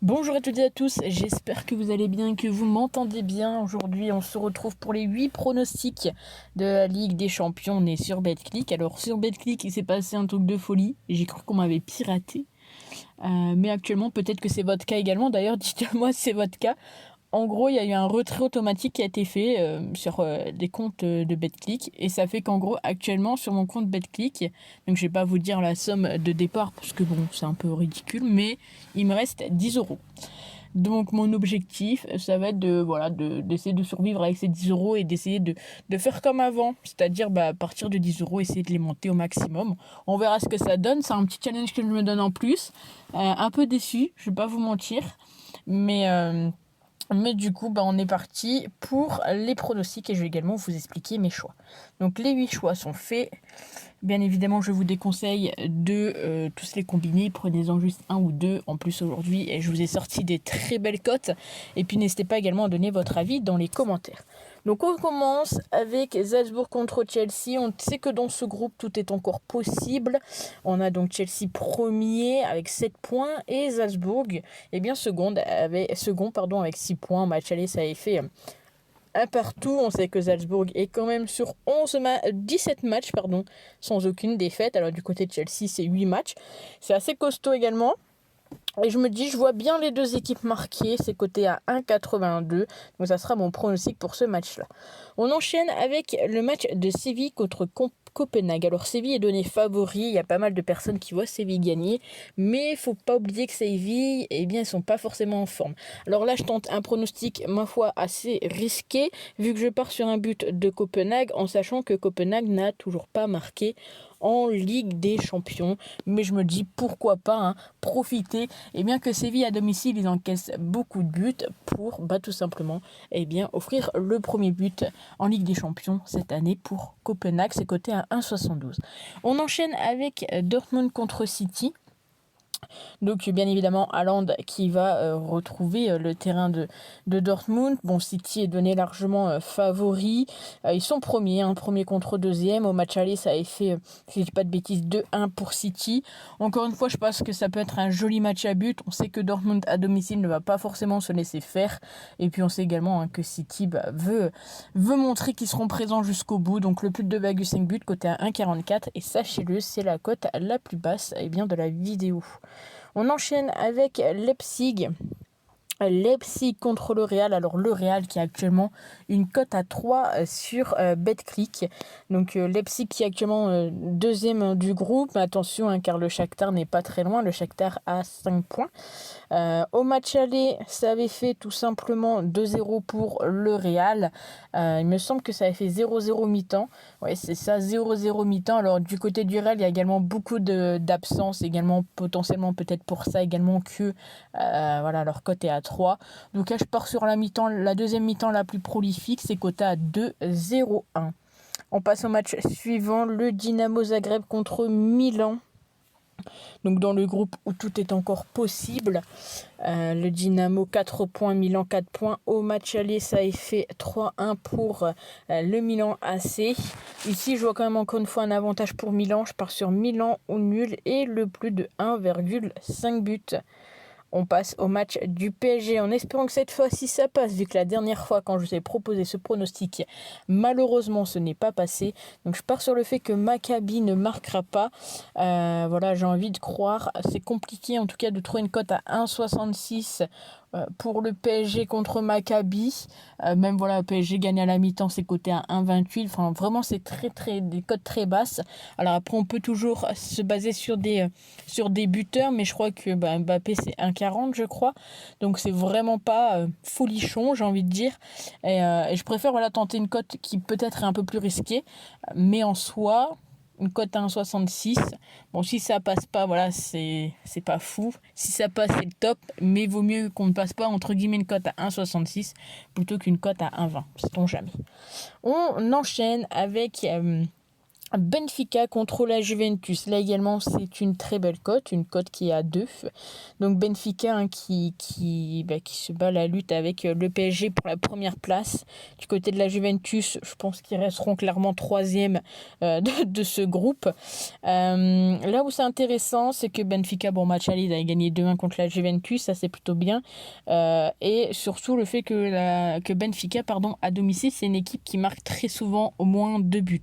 Bonjour à toutes et à tous, j'espère que vous allez bien, que vous m'entendez bien. Aujourd'hui, on se retrouve pour les 8 pronostics de la Ligue des Champions. On est sur BetClick. Alors sur BetClick, il s'est passé un truc de folie. J'ai cru qu'on m'avait piraté. Mais actuellement, peut-être que c'est votre cas également. D'ailleurs, dites-moi si c'est votre cas. En gros, il y a eu un retrait automatique qui a été fait sur des comptes de BetClick. Et ça fait qu'en gros, actuellement, sur mon compte BetClick, donc je vais pas vous dire la somme de départ parce que bon, c'est un peu ridicule, mais il me reste 10 euros. Donc mon objectif, ça va être d'essayer de survivre avec ces 10 euros et d'essayer de faire comme avant. C'est-à-dire à partir de 10 euros, essayer de les monter au maximum. On verra ce que ça donne. C'est un petit challenge que je me donne en plus. Un peu déçu, je vais pas vous mentir. Mais du coup, on est parti pour les pronostics et je vais également vous expliquer mes choix. Donc les 8 choix sont faits. Bien évidemment, je vous déconseille de tous les combiner. Prenez-en juste un ou deux en plus aujourd'hui. Et je vous ai sorti des très belles cotes. Et puis n'hésitez pas également à donner votre avis dans les commentaires. Donc on commence avec Salzbourg contre Chelsea. On sait que dans ce groupe, tout est encore possible. On a donc Chelsea premier avec 7 points et Salzbourg second avec 6 points. Match aller, ça avait fait un partout. On sait que Salzbourg est quand même sur 17 matchs sans aucune défaite. Alors du côté de Chelsea, c'est 8 matchs. C'est assez costaud également. Et je me dis, je vois bien les deux équipes marquées. C'est coté à 1,82. Donc ça sera mon pronostic pour ce match-là. On enchaîne avec le match de Séville contre Copenhague. Alors Séville est donné favori, il y a pas mal de personnes qui voient Séville gagner, mais il faut pas oublier que Séville, ils sont pas forcément en forme. Alors là, je tente un pronostic, ma foi, assez risqué, vu que je pars sur un but de Copenhague, en sachant que Copenhague n'a toujours pas marqué en Ligue des Champions. Mais je me dis pourquoi pas profiter. Et bien que Séville à domicile, ils encaissent beaucoup de buts pour tout simplement offrir le premier but en Ligue des Champions cette année pour Copenhague. C'est coté à 1,72. On enchaîne avec Dortmund contre City. Donc bien évidemment Haaland qui va retrouver le terrain de Dortmund. Bon, City est donné largement favori. Ils sont premiers, premier contre deuxième. Au match aller, ça avait fait, si je dis pas de bêtises, 2-1 pour City. Encore une fois, je pense que ça peut être un joli match à but. On sait que Dortmund à domicile ne va pas forcément se laisser faire. Et puis on sait également que City veut montrer qu'ils seront présents jusqu'au bout. Donc le plus de 2,5 buts côté à 1,44. Et sachez-le, c'est la cote la plus basse de la vidéo. On enchaîne avec Leipzig. Leipzig contre le Real. Alors le Real qui a actuellement une cote à 3 sur BetClick. Donc Leipzig qui est actuellement deuxième du groupe. Mais attention car le Shakhtar n'est pas très loin. Le Shakhtar a 5 points. Au match aller, ça avait fait tout simplement 2-0 pour le Real. Il me semble que ça avait fait 0-0 mi-temps. Ouais, c'est ça, 0-0 mi-temps. Alors du côté du Real, il y a également beaucoup d'absences, également potentiellement peut-être pour ça également que leur cote est à 3. Donc là, je pars sur la deuxième mi-temps la plus prolifique, c'est coté à 2-0-1. On passe au match suivant, le Dynamo Zagreb contre Milan. Donc dans le groupe où tout est encore possible, le Dynamo 4 points, Milan 4 points. Au match aller, ça a fait 3-1 pour le Milan AC. Ici, je vois quand même encore une fois un avantage pour Milan. Je pars sur Milan au nul et le plus de 1,5 buts. On passe au match du PSG en espérant que cette fois-ci ça passe, vu que la dernière fois quand je vous ai proposé ce pronostic, malheureusement ce n'est pas passé. Donc je pars sur le fait que Maccabi ne marquera pas. J'ai envie de croire. C'est compliqué en tout cas de trouver une cote à 1,66 pour le PSG contre Maccabi. Le PSG gagne à la mi-temps, c'est coté à 1,28. Enfin vraiment c'est des cotes très basses. Alors après on peut toujours se baser sur des buteurs, mais je crois que Mbappé c'est 1,40 je crois. Donc c'est vraiment pas folichon, j'ai envie de dire. Et je préfère tenter une cote qui peut-être est un peu plus risquée, mais en soi une cote à 1,66. Bon, si ça passe pas, c'est pas fou. Si ça passe, c'est le top. Mais vaut mieux qu'on ne passe pas, entre guillemets, une cote à 1,66 plutôt qu'une cote à 1,20. Sait-on jamais. On enchaîne avec Benfica contre la Juventus. Là également, c'est une très belle cote, une cote qui est à 2. Donc Benfica qui se bat la lutte avec le PSG pour la première place. Du côté de la Juventus, je pense qu'ils resteront clairement troisième de ce groupe. Là où c'est intéressant, c'est que Benfica, match aller, il a gagné 2-1 contre la Juventus, ça c'est plutôt bien. Et surtout le fait que Benfica, à domicile, c'est une équipe qui marque très souvent au moins 2 buts.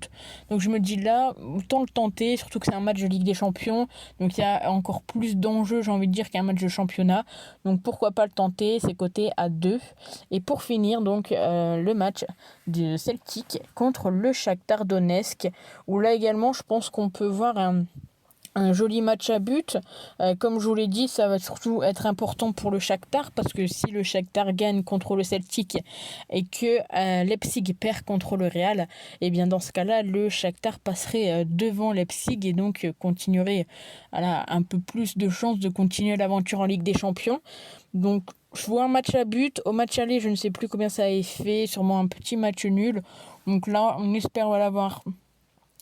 Donc je me dis là, autant le tenter, surtout que c'est un match de Ligue des Champions, donc il y a encore plus d'enjeux, j'ai envie de dire, qu'un match de championnat. Donc pourquoi pas le tenter, c'est coté à 2. Et pour finir, donc le match de Celtic contre le Shakhtar Donetsk, où là également, je pense qu'on peut voir un joli match à but. Comme je vous l'ai dit, ça va surtout être important pour le Shakhtar, parce que si le Shakhtar gagne contre le Celtic et que Leipzig perd contre le Real, et bien dans ce cas-là, le Shakhtar passerait devant Leipzig et donc continuerait un peu plus de chances de continuer l'aventure en Ligue des Champions. Donc je vois un match à but. Au match aller, je ne sais plus combien ça a fait, sûrement un petit match nul. Donc là, on espère voir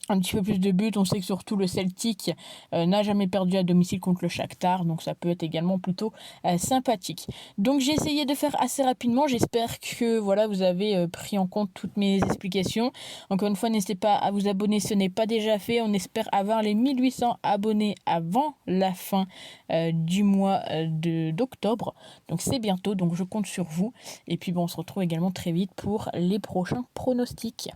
un petit peu plus de buts. On sait que surtout le Celtic n'a jamais perdu à domicile contre le Shakhtar, donc ça peut être également plutôt sympathique. Donc j'ai essayé de faire assez rapidement, j'espère que vous avez pris en compte toutes mes explications. Encore une fois, n'hésitez pas à vous abonner si ce n'est pas déjà fait. On espère avoir les 1800 abonnés avant la fin du mois d'octobre, donc c'est bientôt, donc je compte sur vous. Et puis on se retrouve également très vite pour les prochains pronostics.